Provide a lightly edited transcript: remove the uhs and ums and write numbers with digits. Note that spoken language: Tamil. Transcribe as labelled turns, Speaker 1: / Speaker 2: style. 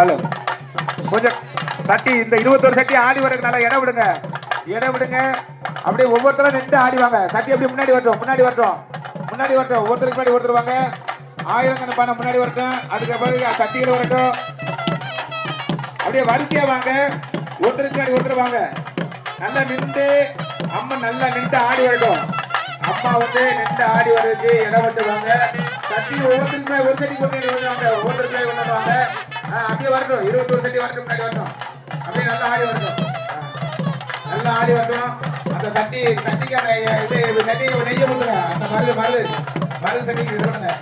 Speaker 1: ஹலோ கொஞ்சம் சட்டி இந்த 21 சட்டி ஆடி வரதுக்கு நல்லா இடம் விடுங்க, இடம் விடுங்க. அப்படியே ஒவ்வொருத்தரும் நின்று ஆடிவாங்க. சட்டி அப்படியே முன்னாடி வரட்டும், முன்னாடி வரட்டும், முன்னாடி வரட்டும். ஒருத்தருக்கு முன்னாடி ஒருத்தர் வாங்க. ஆயிரக்கணக்கான முன்னாடி வரட்டும். அதுக்கு பிறகு சட்டிகள் வரட்டும். அப்படியே வரிசையா வாங்க. ஒருத்தருக்கு முன்னாடி ஒருத்தர் வாங்க. நல்லா நின்று அம்மன் நல்லா நின்று ஆடி வரட்டும். அம்மா வந்து நின்று ஆடி வர்றதுக்கு இடம் விட்டு வாங்க. சட்டி ஒவ்வொருத்தருக்கு முன்னாடி ஒரு சட்டி கொண்டு வாங்க. ஒவ்வொருத்தருக்கு முன்னாடி கொண்டு வாங்க. அப்படியே வரட்டும். 21 சட்டி வரட்டும், முன்னாடி வரட்டும். அப்படியே நல்லா ஆடி வரட்டும், நல்லா ஆடி வரட்டும். அந்த சட்டிக்கு அந்த இது நெய்யை ஊத்துங்க. அந்த மருது சட்டிக்கு இது பண்ணுங்க.